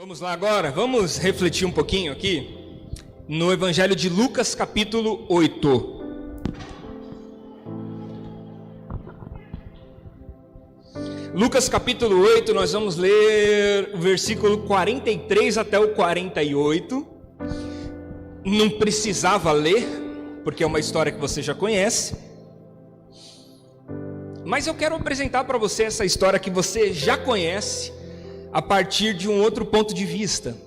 Vamos lá agora, vamos refletir um pouquinho aqui no Evangelho de Lucas, capítulo 8. Lucas, capítulo 8, nós vamos ler o versículo 43 até o 48. Não precisava ler, porque é uma história que você já conhece. Mas eu quero apresentar para você essa história que você já conhece, a partir de um outro ponto de vista.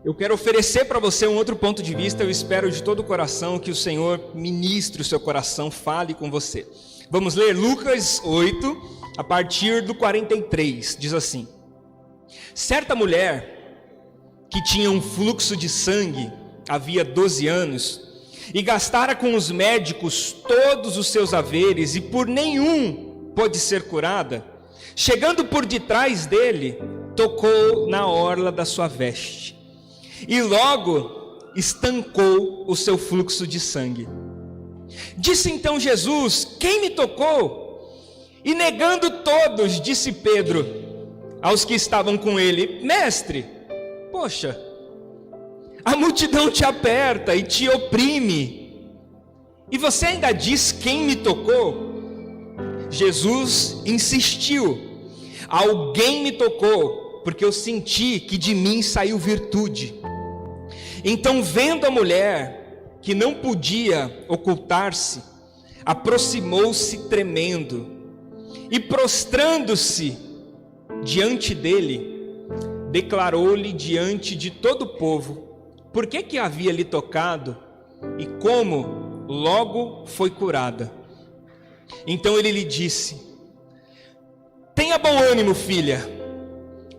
Eu quero oferecer para você um outro ponto de vista. Eu espero de todo o coração que o Senhor ministre o seu coração, fale com você. Vamos ler Lucas 8, a partir do 43, diz assim: certa mulher que tinha um fluxo de sangue havia 12 anos, e gastara com os médicos todos os seus haveres, e por nenhum pôde ser curada, chegando por detrás dele, tocou na orla da sua veste, e logo estancou o seu fluxo de sangue. Disse então Jesus: quem me tocou? E negando todos, disse Pedro aos que estavam com ele: mestre, poxa, a multidão te aperta e te oprime, e você ainda diz: quem me tocou? Jesus insistiu: alguém me tocou, porque eu senti que de mim saiu virtude. Então, vendo a mulher que não podia ocultar-se, aproximou-se tremendo, e prostrando-se diante dele, declarou-lhe diante de todo o povo por que havia lhe tocado e como logo foi curada. Então ele lhe disse: tenha bom ânimo, filha,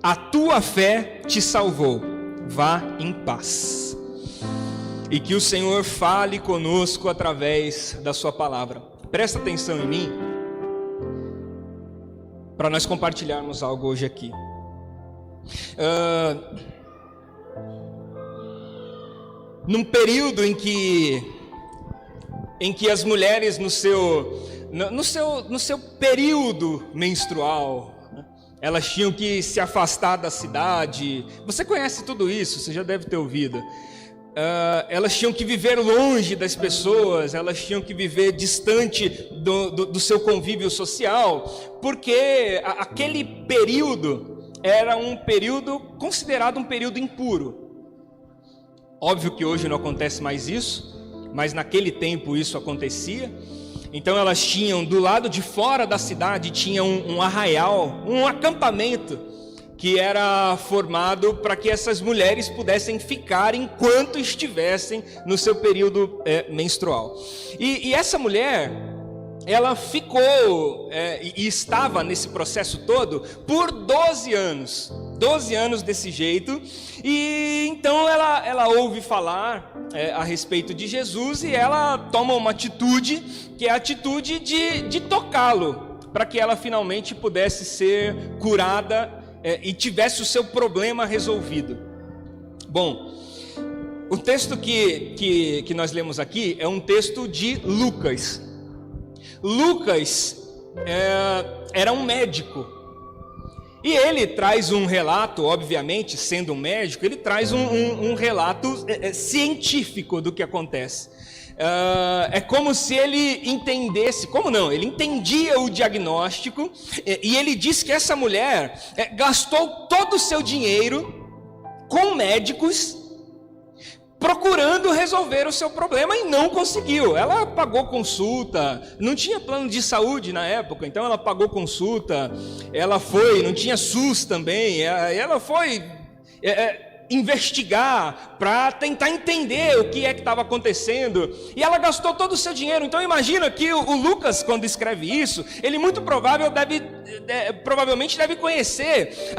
a tua fé te salvou, vá em paz. E que o Senhor fale conosco através da sua palavra. Presta atenção em mim, para nós compartilharmos algo hoje aqui. Num período em que as mulheres no seu período menstrual, elas tinham que se afastar da cidade. Você conhece tudo isso, você já deve ter ouvido. Elas tinham que viver longe das pessoas, elas tinham que viver distante do seu convívio social, porque aquele período era um período considerado um período impuro. Óbvio que hoje não acontece mais isso, mas naquele tempo isso acontecia. Então elas tinham, do lado de fora da cidade, tinha um arraial, um acampamento, que era formado para que essas mulheres pudessem ficar enquanto estivessem no seu período menstrual. E essa mulher, ela ficou e estava nesse processo todo por 12 anos. 12 anos desse jeito. E então ela ouve falar a respeito de Jesus, e ela toma uma atitude, que é a atitude de tocá-lo, para que ela finalmente pudesse ser curada e tivesse o seu problema resolvido. Bom, o texto que nós lemos aqui é um texto de Lucas. Lucas era um médico, e ele traz um relato, obviamente, sendo um médico, ele traz um relato científico do que acontece. É como se ele entendesse, como não? Ele entendia o diagnóstico, e ele diz que essa mulher gastou todo o seu dinheiro com médicos, procurando resolver o seu problema, e não conseguiu. Ela pagou consulta, não tinha plano de saúde na época, então ela pagou consulta, ela foi, não tinha SUS também, ela foi investigar para tentar entender o que é que estava acontecendo, e ela gastou todo o seu dinheiro. Então imagina que o Lucas, quando escreve isso, ele muito provavelmente deve conhecer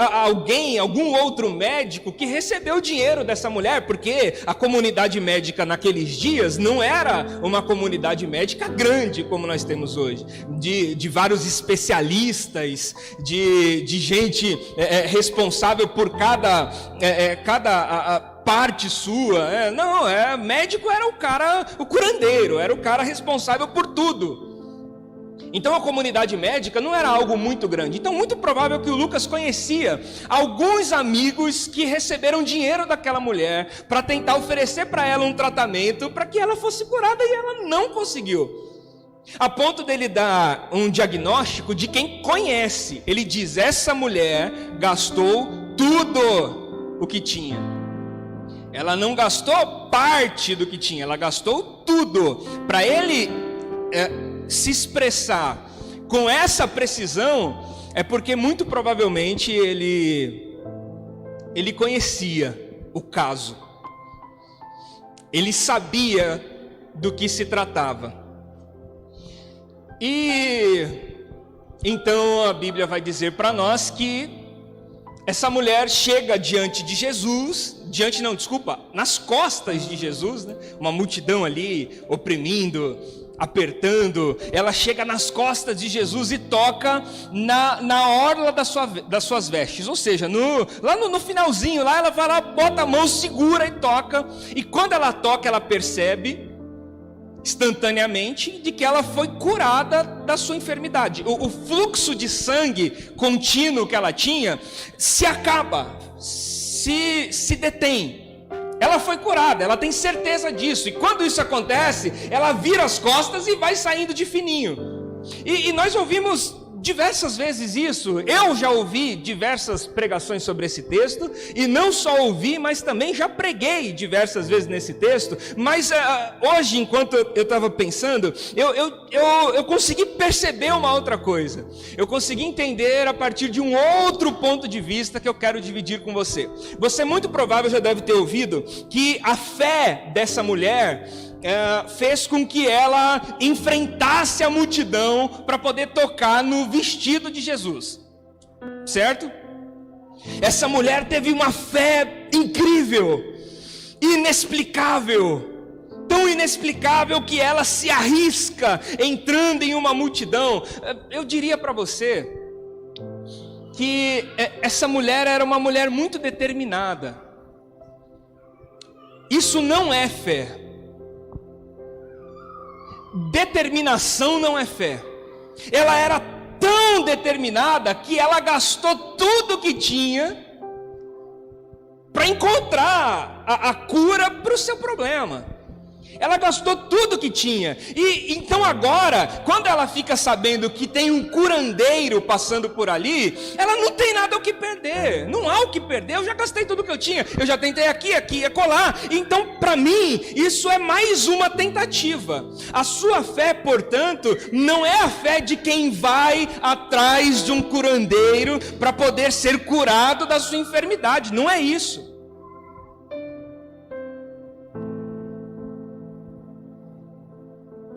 algum outro médico que recebeu o dinheiro dessa mulher, porque a comunidade médica naqueles dias não era uma comunidade médica grande como nós temos hoje, de vários especialistas, de gente responsável por cada parte sua. Médico era o curandeiro, era o cara responsável por tudo. Então a comunidade médica não era algo muito grande. Então muito provável que o Lucas conhecia alguns amigos que receberam dinheiro daquela mulher para tentar oferecer para ela um tratamento para que ela fosse curada, e ela não conseguiu. A ponto dele dar um diagnóstico de quem conhece. Ele diz: essa mulher gastou tudo o que tinha. Ela não gastou parte do que tinha, ela gastou tudo. Para ele se expressar com essa precisão, é porque muito provavelmente ele conhecia o caso. Ele sabia do que se tratava. E então a Bíblia vai dizer para nós que essa mulher chega diante de Jesus, nas costas de Jesus, né? Uma multidão ali oprimindo, apertando. Ela chega nas costas de Jesus e toca na orla das suas vestes, ou seja, lá no finalzinho, lá ela vai lá, bota a mão, segura e toca. E quando ela toca, ela percebe instantaneamente de que ela foi curada da sua enfermidade. O fluxo de sangue contínuo que ela tinha se acaba, se detém. Ela foi curada, ela tem certeza disso. E quando isso acontece, ela vira as costas e vai saindo de fininho. E nós ouvimos diversas vezes isso. Eu já ouvi diversas pregações sobre esse texto, e não só ouvi, mas também já preguei diversas vezes nesse texto. Mas hoje, enquanto eu estava pensando, eu consegui perceber uma outra coisa. Eu consegui entender a partir de um outro ponto de vista que eu quero dividir com você. Você muito provável já deve ter ouvido que a fé dessa mulher fez com que ela enfrentasse a multidão para poder tocar no vestido de Jesus, certo? Essa mulher teve uma fé incrível, inexplicável, tão inexplicável que ela se arrisca entrando em uma multidão. Eu diria para você que essa mulher era uma mulher muito determinada. Isso não é fé. Determinação não é fé. Ela era tão determinada que ela gastou tudo que tinha para encontrar a cura para o seu problema. Ela gastou tudo que tinha. E então agora, quando ela fica sabendo que tem um curandeiro passando por ali, ela não tem nada o que perder. Não há o que perder. Eu já gastei tudo que eu tinha. Eu já tentei aqui, acolá. Então, para mim, isso é mais uma tentativa. A sua fé, portanto, não é a fé de quem vai atrás de um curandeiro para poder ser curado da sua enfermidade. Não é isso.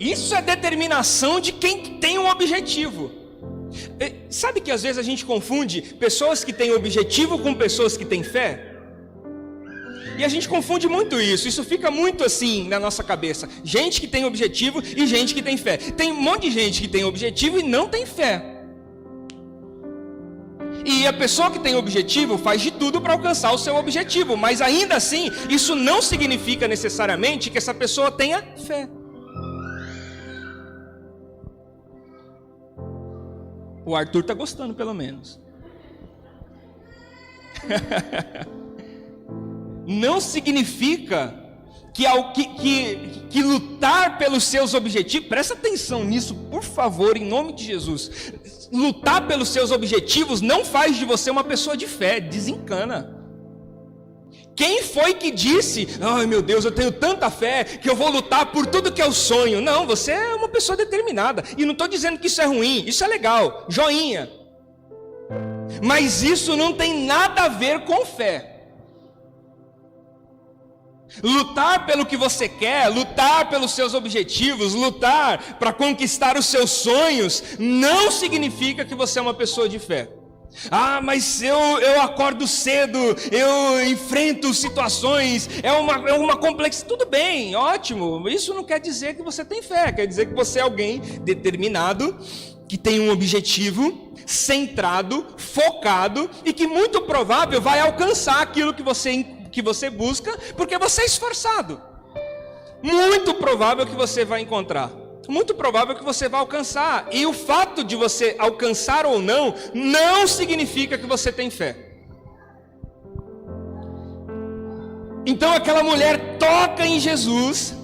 Isso é determinação de quem tem um objetivo. Sabe que às vezes a gente confunde pessoas que têm objetivo com pessoas que têm fé? E a gente confunde muito isso. Isso fica muito assim na nossa cabeça. Gente que tem objetivo e gente que tem fé. Tem um monte de gente que tem objetivo e não tem fé. E a pessoa que tem objetivo faz de tudo para alcançar o seu objetivo. Mas ainda assim, isso não significa necessariamente que essa pessoa tenha fé. O Arthur está gostando, pelo menos. Não significa que lutar pelos seus objetivos, presta atenção nisso, por favor, em nome de Jesus. Lutar pelos seus objetivos não faz de você uma pessoa de fé, desencana. Quem foi que disse: ai meu Deus, eu tenho tanta fé que eu vou lutar por tudo que eu sonho? Não, você é uma pessoa determinada. E não estou dizendo que isso é ruim, isso é legal, joinha. Mas isso não tem nada a ver com fé. Lutar pelo que você quer, lutar pelos seus objetivos, lutar para conquistar os seus sonhos, não significa que você é uma pessoa de fé. Ah, mas eu acordo cedo, eu enfrento situações, é uma complexidade. Tudo bem, ótimo. Isso não quer dizer que você tem fé, quer dizer que você é alguém determinado, que tem um objetivo, centrado, focado, e que muito provável vai alcançar aquilo que você busca, porque você é esforçado. Muito provável que você vai encontrar. muito provável que você vai alcançar. E o fato de você alcançar ou não, não significa que você tem fé. Então aquela mulher toca em Jesus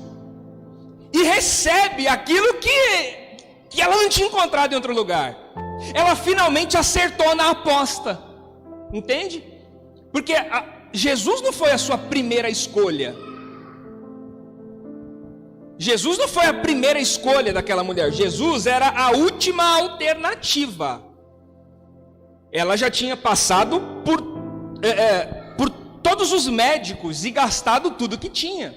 e recebe aquilo que ela não tinha encontrado em outro lugar. Ela finalmente acertou na aposta. Entende? Porque Jesus não foi a sua primeira escolha. Jesus não foi a primeira escolha daquela mulher. Jesus era a última alternativa. Ela já tinha passado por todos os médicos e gastado tudo que tinha.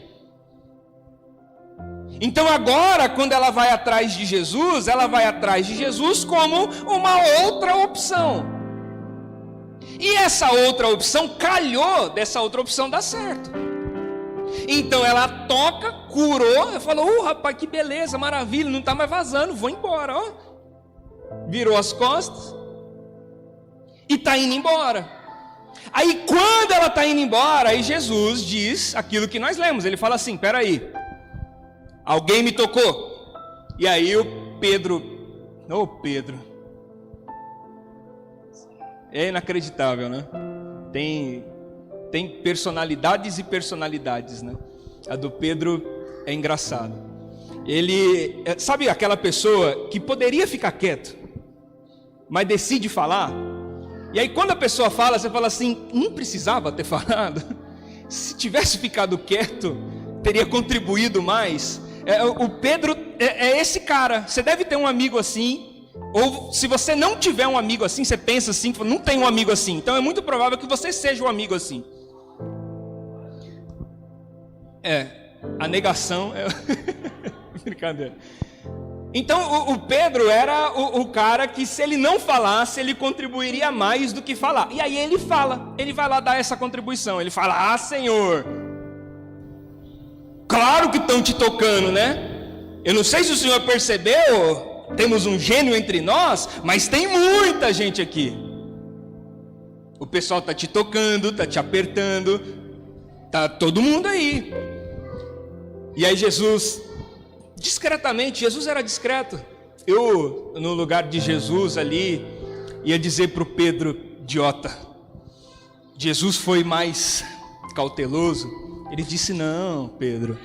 Então agora, quando ela vai atrás de Jesus, ela vai atrás de Jesus como uma outra opção. E essa outra opção calhou dessa outra opção dar certo. Então ela toca, curou, falou: rapaz, que beleza, maravilha, não está mais vazando, vou embora, ó. Virou as costas e está indo embora. Aí quando ela está indo embora, aí Jesus diz aquilo que nós lemos. Ele fala assim: peraí, alguém me tocou. E aí o Pedro, é inacreditável, né? Tem personalidades e personalidades, né? A do Pedro é engraçada. Ele, sabe aquela pessoa que poderia ficar quieto, mas decide falar? E aí quando a pessoa fala, você fala assim: não precisava ter falado. Se tivesse ficado quieto, teria contribuído mais. O Pedro é esse cara. Você deve ter um amigo assim. Ou se você não tiver um amigo assim, você pensa assim: não tem um amigo assim. Então é muito provável que você seja um amigo assim. A negação é brincadeira. Então o Pedro era o cara que, se ele não falasse, ele contribuiria mais do que falar. E aí ele fala, ele vai lá dar essa contribuição. Ele fala: Senhor, claro que estão te tocando, né? Eu não sei se o Senhor percebeu, temos um gênio entre nós, mas tem muita gente aqui. O pessoal está te tocando, está te apertando, está todo mundo aí. E aí Jesus, discretamente, Jesus era discreto. Eu, no lugar de Jesus ali, ia dizer para o Pedro: idiota. Jesus foi mais cauteloso. Ele disse: não, Pedro,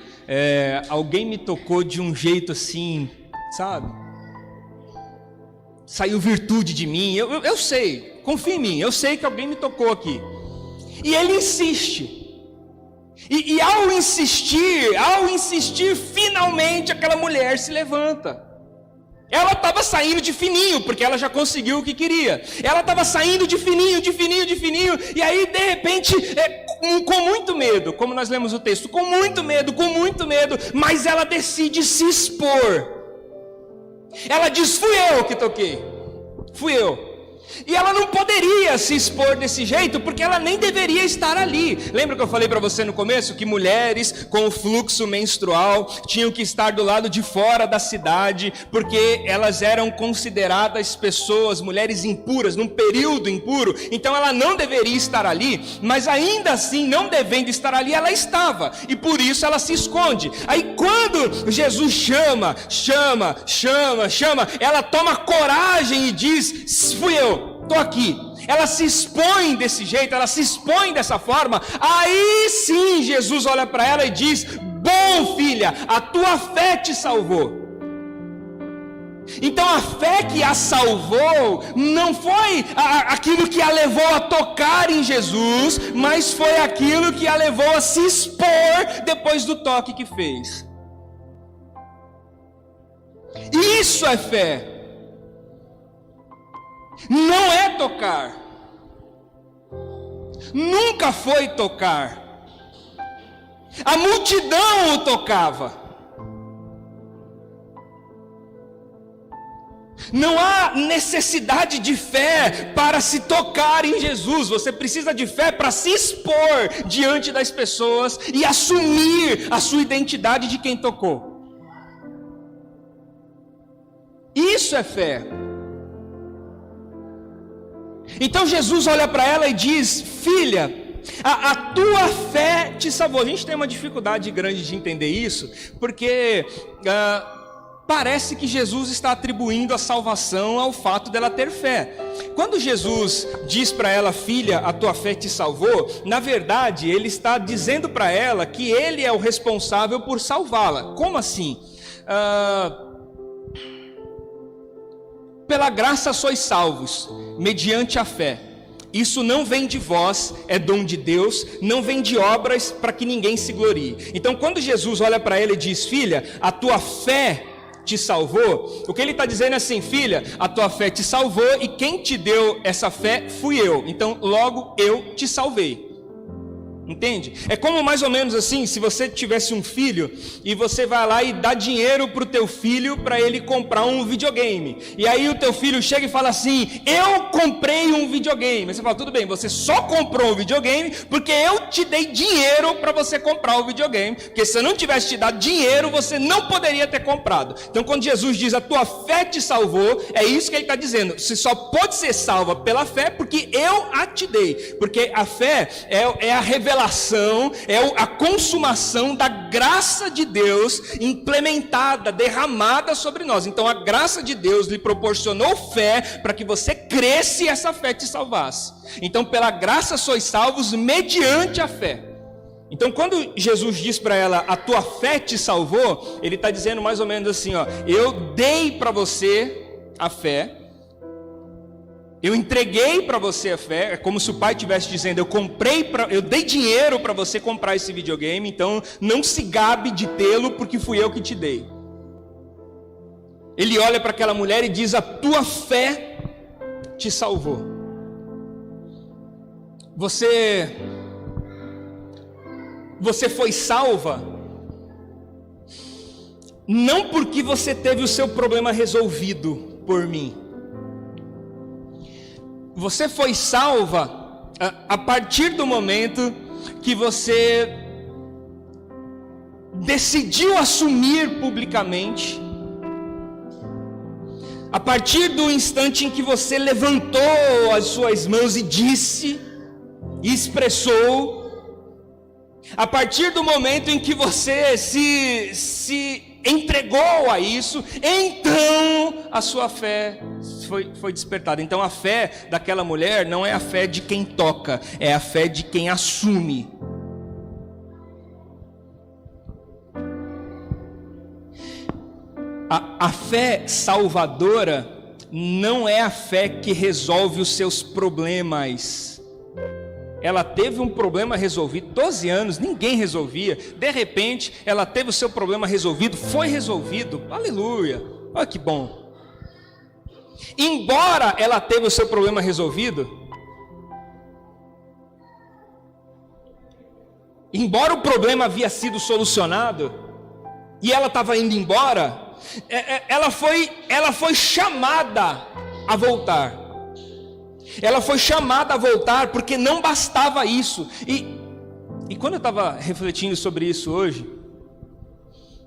alguém me tocou de um jeito assim, sabe? Saiu virtude de mim, eu sei, confia em mim, eu sei que alguém me tocou aqui. E ele insiste. E ao insistir, finalmente aquela mulher se levanta. Ela estava saindo de fininho, porque ela já conseguiu o que queria. Ela estava saindo de fininho, e aí de repente, com muito medo, como nós lemos o texto, com muito medo, mas ela decide se expor. Ela diz: fui eu que toquei, fui eu. E ela não poderia se expor desse jeito, porque ela nem deveria estar ali. Lembra que eu falei para você no começo que mulheres com o fluxo menstrual tinham que estar do lado de fora da cidade, porque elas eram consideradas pessoas, mulheres impuras, num período impuro. Então ela não deveria estar ali, mas ainda assim, não devendo estar ali, ela estava, e por isso ela se esconde. Aí quando Jesus chama, ela toma coragem e diz: fui eu, estou aqui. Ela se expõe desse jeito, ela se expõe dessa forma. Aí sim Jesus olha para ela e diz: bom, filha, a tua fé te salvou. Então a fé que a salvou não foi aquilo que a levou a tocar em Jesus, mas foi aquilo que a levou a se expor depois do toque que fez. Isso é fé. Não é tocar. Nunca foi tocar. A multidão o tocava. Não há necessidade de fé para se tocar em Jesus. Você precisa de fé para se expor diante das pessoas e assumir a sua identidade de quem tocou. Isso é fé. Então Jesus olha para ela e diz: filha, a tua fé te salvou. A gente tem uma dificuldade grande de entender isso, porque parece que Jesus está atribuindo a salvação ao fato dela ter fé. Quando Jesus diz para ela, filha, a tua fé te salvou, na verdade ele está dizendo para ela que ele é o responsável por salvá-la. Como assim? Pela graça sois salvos, mediante a fé. Isso não vem de vós, é dom de Deus, não vem de obras para que ninguém se glorie. Então quando Jesus olha para ela e diz, filha, a tua fé te salvou, o que ele está dizendo é assim, filha, a tua fé te salvou e quem te deu essa fé fui eu, então logo eu te salvei. Entende? É como mais ou menos assim, se você tivesse um filho e você vai lá e dá dinheiro para o teu filho para ele comprar um videogame. E aí o teu filho chega e fala assim, eu comprei um videogame. Aí você fala, tudo bem, você só comprou o videogame porque eu te dei dinheiro para você comprar o videogame. Porque se eu não tivesse te dado dinheiro, você não poderia ter comprado. Então quando Jesus diz, a tua fé te salvou, é isso que ele está dizendo. Você só pode ser salva pela fé porque eu a te dei. Porque a fé é a revelação, é a consumação da graça de Deus implementada, derramada sobre nós. Então a graça de Deus lhe proporcionou fé para que você cresça e essa fé te salvasse. Então pela graça sois salvos mediante a fé. Então quando Jesus diz para ela, a tua fé te salvou, ele está dizendo mais ou menos assim, ó, eu dei para você a fé, eu entreguei para você a fé, é como se o pai estivesse dizendo, eu dei dinheiro para você comprar esse videogame, então não se gabe de tê-lo porque fui eu que te dei. Ele olha para aquela mulher e diz, a tua fé te salvou. Você foi salva, não porque você teve o seu problema resolvido por mim. Você foi salva a partir do momento que você decidiu assumir publicamente, a partir do instante em que você levantou as suas mãos e disse, e expressou, a partir do momento em que você se entregou a isso, então a sua fé foi despertada. Então a fé daquela mulher não é a fé de quem toca, é a fé de quem assume. A fé salvadora não é a fé que resolve os seus problemas. Ela teve um problema resolvido, 12 anos, ninguém resolvia. De repente, ela teve o seu problema resolvido, foi resolvido. Aleluia, olha que bom. Embora ela teve o seu problema resolvido, embora o problema havia sido solucionado, e ela estava indo embora, ela foi chamada a voltar. Ela foi chamada a voltar porque não bastava isso. E quando eu estava refletindo sobre isso hoje,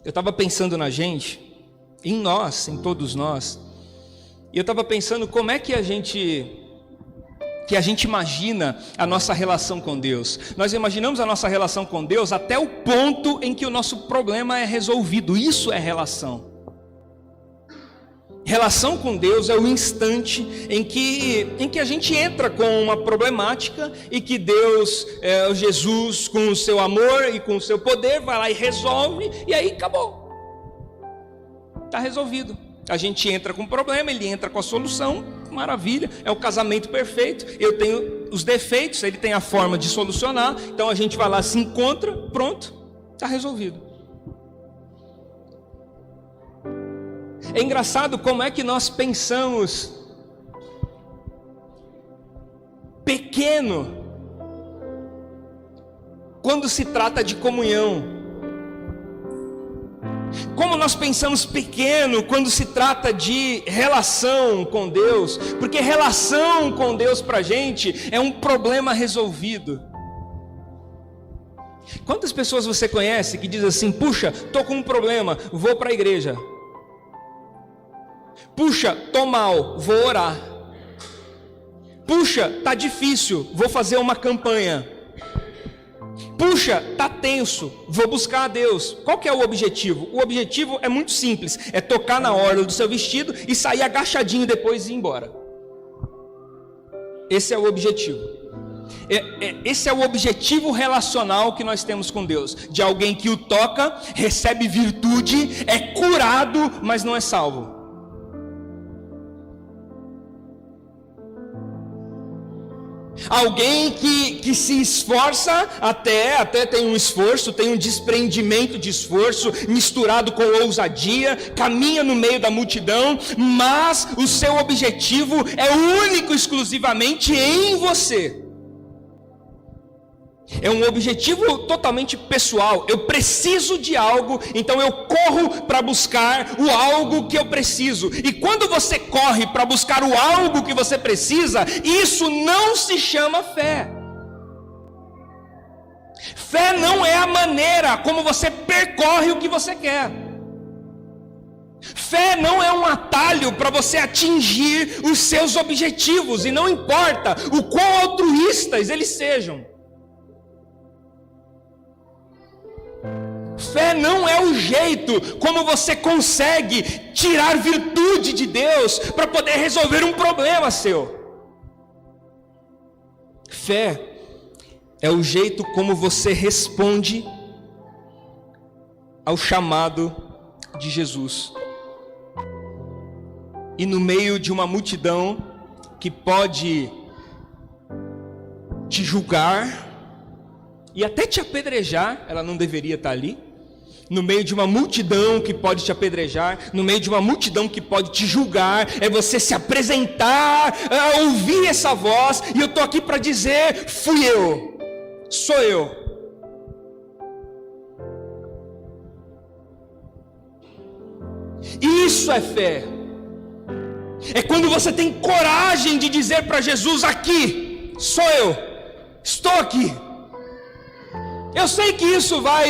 eu estava pensando na gente, em nós, em todos nós, e eu estava pensando como é que a gente imagina a nossa relação com Deus. Nós imaginamos a nossa relação com Deus até o ponto em que o nosso problema é resolvido. Isso é relação. Relação com Deus é o instante em que a gente entra com uma problemática e que Deus, Jesus, com o seu amor e com o seu poder, vai lá e resolve, e aí acabou. Está resolvido. A gente entra com o problema, ele entra com a solução, maravilha, é o casamento perfeito. Eu tenho os defeitos, ele tem a forma de solucionar, então a gente vai lá, se encontra, pronto, está resolvido. É engraçado como é que nós pensamos pequeno quando se trata de comunhão. Como nós pensamos pequeno quando se trata de relação com Deus, porque relação com Deus para a gente é um problema resolvido. Quantas pessoas você conhece que diz assim, puxa, estou com um problema, vou para a igreja. Puxa, estou mal, vou orar. Puxa, está difícil, vou fazer uma campanha. Puxa, tá tenso, vou buscar a Deus. Qual que é o objetivo? O objetivo é muito simples, é tocar na orla do seu vestido e sair agachadinho depois e ir embora. Esse é o objetivo. Esse é o objetivo relacional que nós temos com Deus, de alguém que o toca, recebe virtude, é curado, mas não é salvo. Alguém que se esforça, até tem um esforço, tem um desprendimento de esforço, misturado com ousadia, caminha no meio da multidão, mas o seu objetivo é único, exclusivamente em você. É um objetivo totalmente pessoal. Eu preciso de algo, então eu corro para buscar o algo que eu preciso. E quando você corre para buscar o algo que você precisa, isso não se chama fé. Fé não é a maneira como você percorre o que você quer. Fé não é um atalho para você atingir os seus objetivos, e não importa o quão altruístas eles sejam. Fé não é o jeito como você consegue tirar virtude de Deus para poder resolver um problema seu. Fé é o jeito como você responde ao chamado de Jesus. E no meio de uma multidão que pode te julgar e até te apedrejar, ela não deveria estar ali. No meio de uma multidão que pode te apedrejar, no meio de uma multidão que pode te julgar, é você se apresentar, ouvir essa voz, e eu estou aqui para dizer: fui eu, sou eu. Isso é fé. É quando você tem coragem de dizer para Jesus: aqui, sou eu, estou aqui. Eu sei que isso vai,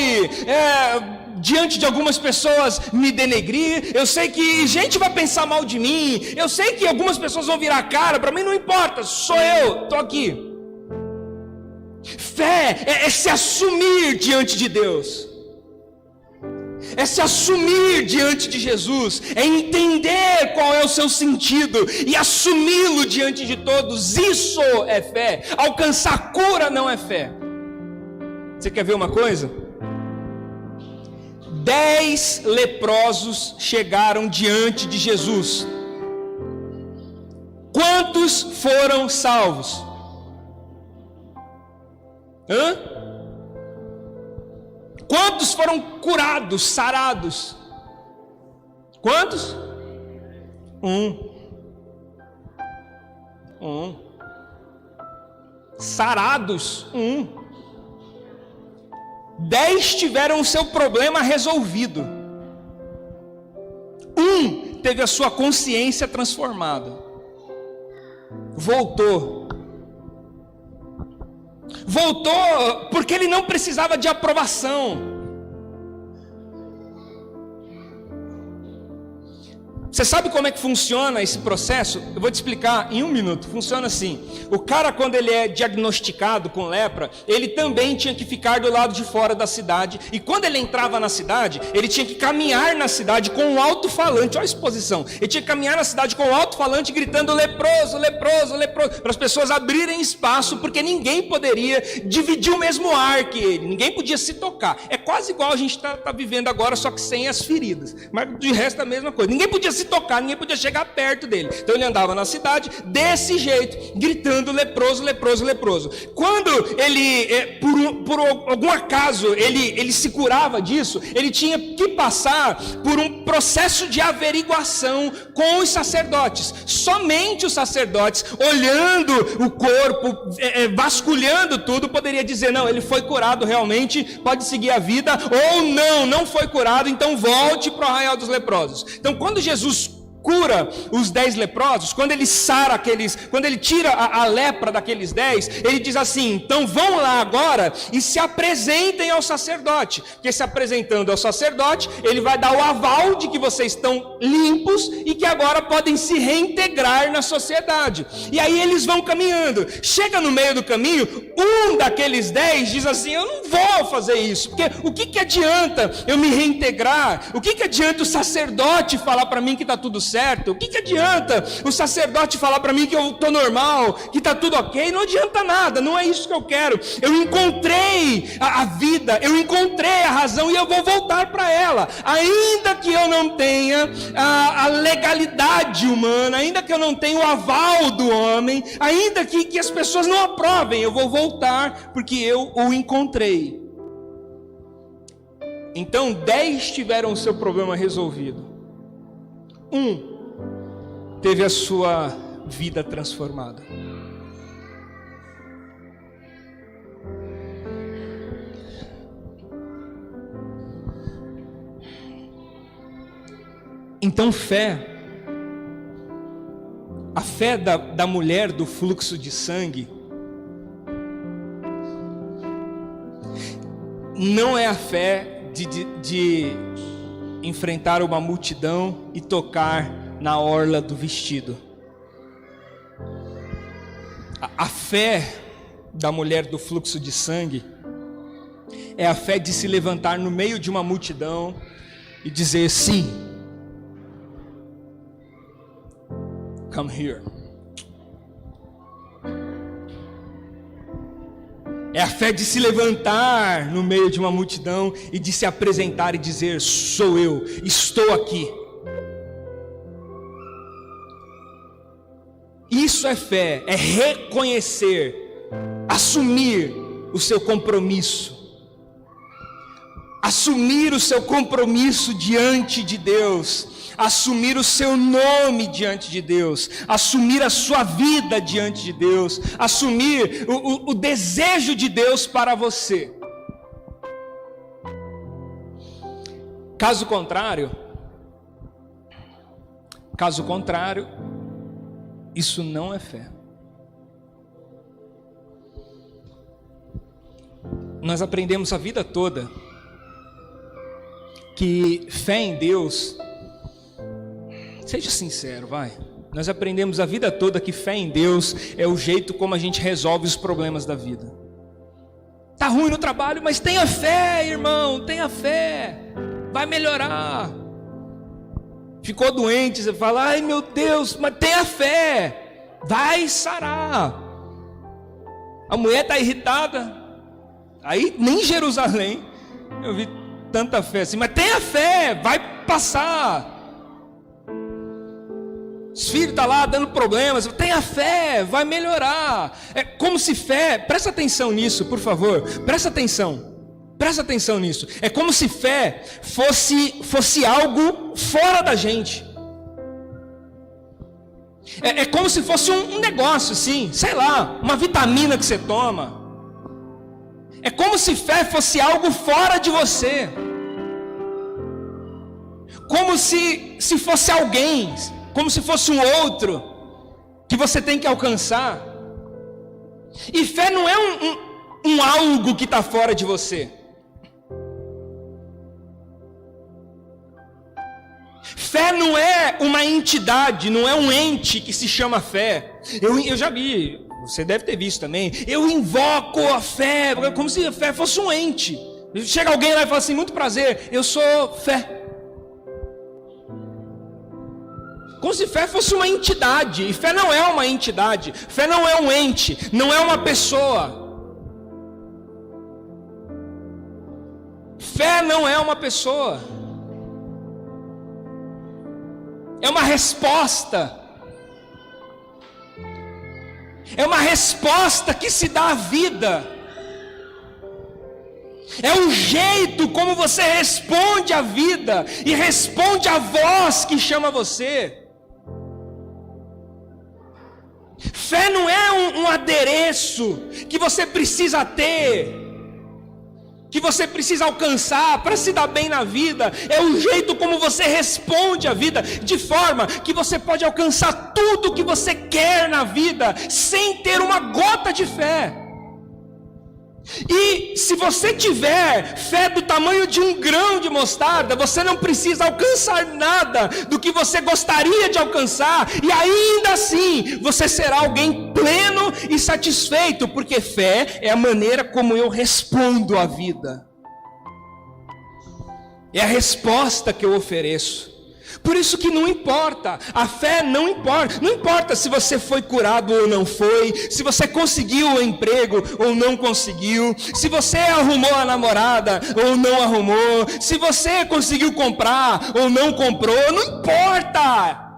diante de algumas pessoas, me denegrir. Eu sei que gente vai pensar mal de mim. Eu sei que algumas pessoas vão virar a cara. Para mim não importa, sou eu, estou aqui. Fé é se assumir diante de Deus. É se assumir diante de Jesus. É entender qual é o seu sentido e assumi-lo diante de todos. Isso é fé. Alcançar cura não é fé. Você quer ver uma coisa? 10 leprosos chegaram diante de Jesus. Quantos foram salvos? Quantos foram curados, sarados? Quantos? Um. Sarados? 10 tiveram o seu problema resolvido. Teve a sua consciência transformada. Voltou porque ele não precisava de aprovação. Você sabe como é que funciona esse processo? Eu vou te explicar em 1 minuto. Funciona assim: o cara, quando ele é diagnosticado com lepra, ele também tinha que ficar do lado de fora da cidade. E quando ele entrava na cidade, ele tinha que caminhar na cidade com um alto-falante. Olha a exposição. Ele tinha que caminhar na cidade com um alto-falante gritando: leproso, leproso, leproso, para as pessoas abrirem espaço, porque ninguém poderia dividir o mesmo ar que ele. Ninguém podia se tocar. É quase igual a gente está vivendo agora, só que sem as feridas. Mas de resto é a mesma coisa. Ninguém podia se tocar, ninguém podia chegar perto dele. Então ele andava na cidade desse jeito, gritando: leproso, leproso, leproso. Quando ele, por algum acaso, ele se curava disso, ele tinha que passar por um processo de averiguação com os sacerdotes. Somente os sacerdotes, olhando o corpo, vasculhando tudo, poderia dizer: não, ele foi curado realmente, pode seguir a vida, ou não foi curado, então volte para o arraial dos leprosos. Então quando Jesus cura os 10 leprosos, quando ele sara quando ele tira a lepra daqueles 10, ele diz assim: então vão lá agora e se apresentem ao sacerdote, porque se apresentando ao sacerdote, ele vai dar o aval de que vocês estão limpos e que agora podem se reintegrar na sociedade. E aí eles vão caminhando, chega no meio do caminho, um daqueles 10 diz assim: eu não vou fazer isso, porque o que adianta eu me reintegrar? O que adianta o sacerdote falar para mim que está tudo certo? O que adianta o sacerdote falar para mim que eu estou normal, que está tudo ok? Não adianta nada, não é isso que eu quero. Eu encontrei a vida, eu encontrei a razão e eu vou voltar para ela. Ainda que eu não tenha a legalidade humana, ainda que eu não tenha o aval do homem, ainda que as pessoas não aprovem, eu vou voltar porque eu o encontrei. Então 10 tiveram o seu problema resolvido. Teve a sua vida transformada. Então a fé da mulher do fluxo de sangue, não é a fé de enfrentar uma multidão e tocar na orla do vestido. A fé da mulher do fluxo de sangue é a fé de se levantar no meio de uma multidão e dizer: sim, come here. É a fé de se levantar no meio de uma multidão e de se apresentar e dizer: sou eu, estou aqui. Isso é fé, é reconhecer, assumir o seu compromisso. Assumir o seu compromisso diante de Deus, assumir o seu nome diante de Deus, assumir a sua vida diante de Deus, assumir o desejo de Deus para você. Caso contrário, isso não é fé. Nós aprendemos a vida toda que fé em Deus, seja sincero, vai. Nós aprendemos a vida toda que fé em Deus é o jeito como a gente resolve os problemas da vida. Tá ruim no trabalho, mas tenha fé, irmão, tenha fé, vai melhorar. Ficou doente, você fala: ai meu Deus, mas tenha fé, vai sarar. A mulher está irritada, aí nem em Jerusalém eu vi tanta fé assim, mas tenha fé, vai passar. Os filhos estão lá dando problemas, tenha fé, vai melhorar. É como se fé, presta atenção nisso, por favor, presta atenção nisso. É como se fé fosse algo fora da gente. É como se fosse um negócio assim, sei lá, uma vitamina que você toma. É como se fé fosse algo fora de você. Como se fosse alguém, como se fosse um outro que você tem que alcançar. E fé não é um algo que está fora de você. Fé não é uma entidade, não é um ente que se chama fé. Eu já vi, você deve ter visto também. Eu invoco a fé, como se a fé fosse um ente. Chega alguém lá e fala assim: muito prazer, eu sou fé. Como se fé fosse uma entidade. E fé não é uma entidade. Fé não é um ente, não é uma pessoa. Fé não é uma pessoa. É uma resposta. É uma resposta que se dá à vida. É o jeito como você responde à vida e responde à voz que chama você. Fé não é um adereço que você precisa ter, que que você precisa alcançar para se dar bem na vida, é o jeito como você responde à vida, de forma que você pode alcançar tudo o que você quer na vida, sem ter uma gota de fé. E se você tiver fé do tamanho de um grão de mostarda, você não precisa alcançar nada do que você gostaria de alcançar, e ainda assim você será alguém pleno e satisfeito, porque fé é a maneira como eu respondo à vida, é a resposta que eu ofereço. Por isso que não importa, a fé não importa se você foi curado ou não foi, se você conseguiu o emprego ou não conseguiu, se você arrumou a namorada ou não arrumou, se você conseguiu comprar ou não comprou,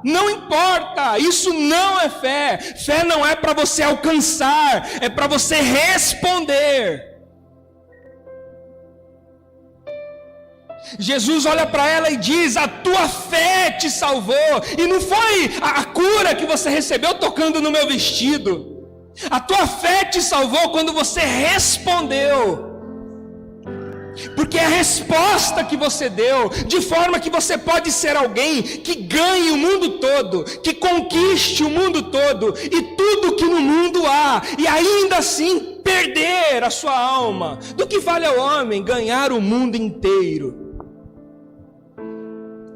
não importa, isso não é fé. Fé não é para você alcançar, é para você responder. Jesus olha para ela e diz: a tua fé te salvou. E não foi a cura que você recebeu tocando no meu vestido. A tua fé te salvou quando você respondeu. Porque é a resposta que você deu, de forma que você pode ser alguém que ganhe o mundo todo, que conquiste o mundo todo e tudo que no mundo há, e ainda assim perder a sua alma. Do que vale ao homem ganhar o mundo inteiro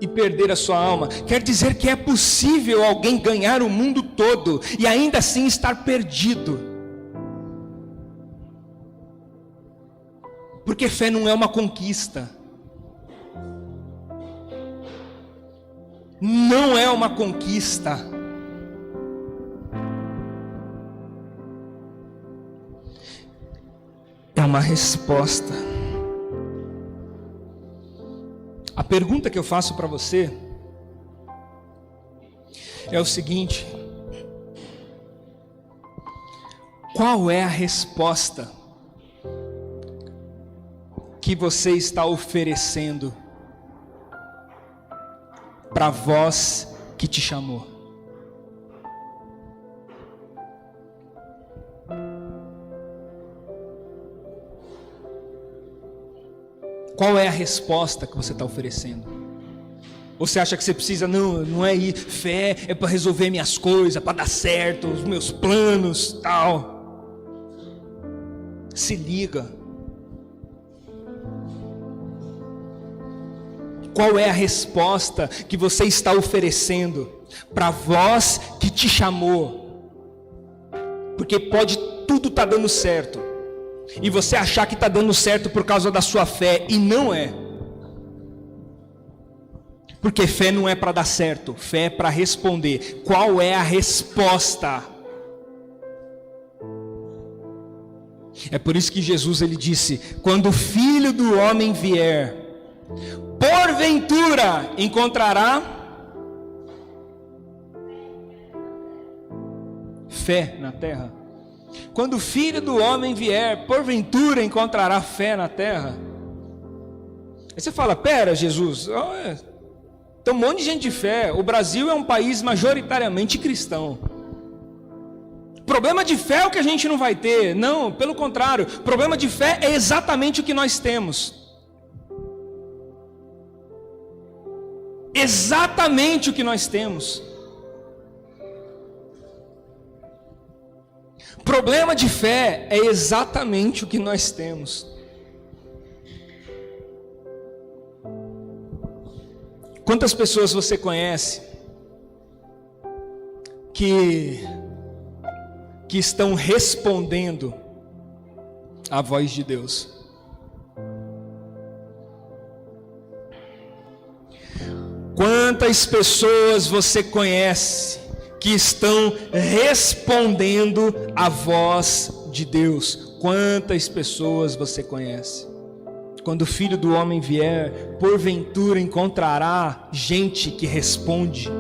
e perder a sua alma? Quer dizer que é possível alguém ganhar o mundo todo e ainda assim estar perdido. Porque fé não é uma conquista. Não é uma conquista. É uma resposta. A pergunta que eu faço para você é o seguinte: qual é a resposta que você está oferecendo para a voz que te chamou? Qual é a resposta que você está oferecendo? Você acha que você precisa, não é ir, fé é para resolver minhas coisas, para dar certo, os meus planos, tal. Se liga. Qual é a resposta que você está oferecendo para a voz que te chamou? Porque pode tudo estar dando certo, e você achar que está dando certo por causa da sua fé, e não é. Porque fé não é para dar certo, fé é para responder. Qual é a resposta? É por isso que Jesus ele disse: quando o Filho do Homem vier, porventura encontrará fé na terra? Quando o Filho do Homem vier, porventura encontrará fé na terra? Aí você fala: pera, Jesus, tem um monte de gente de fé. O Brasil é um país majoritariamente cristão. Problema de fé é o que a gente não vai ter. Não, pelo contrário, problema de fé é exatamente o que nós temos. Exatamente o que nós temos. Problema de fé é exatamente o que nós temos. Quantas pessoas você conhece que estão respondendo à voz de Deus? Quantas pessoas você conhece que estão respondendo à voz de Deus? Quantas pessoas você conhece? Quando o Filho do Homem vier, porventura encontrará gente que responde?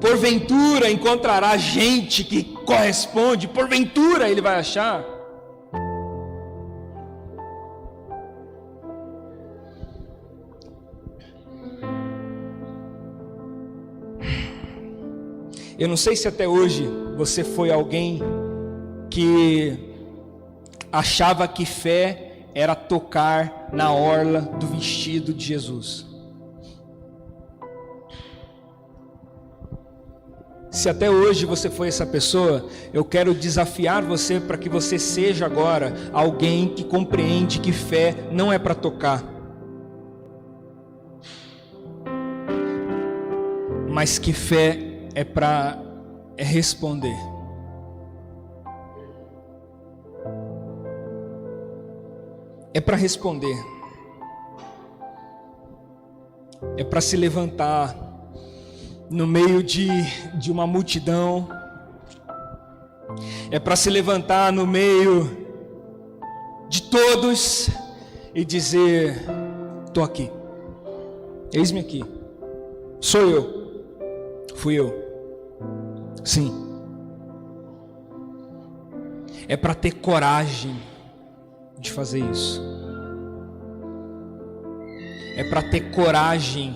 Porventura encontrará gente que corresponde? Porventura ele vai achar? Eu não sei se até hoje você foi alguém que achava que fé era tocar na orla do vestido de Jesus. Se até hoje você foi essa pessoa, eu quero desafiar você para que você seja agora alguém que compreende que fé não é para tocar, mas que fé é para responder. É para responder. É para se levantar no meio de uma multidão. É para se levantar no meio de todos e dizer: estou aqui, eis-me aqui, sou eu, fui eu, sim. É para ter coragem de fazer isso. É para ter coragem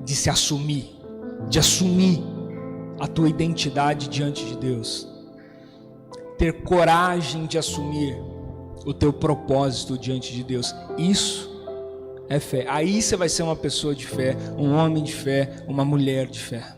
de se assumir, de assumir a tua identidade diante de Deus. Ter coragem de assumir o teu propósito diante de Deus. Isso é fé. Aí você vai ser uma pessoa de fé, um homem de fé, uma mulher de fé.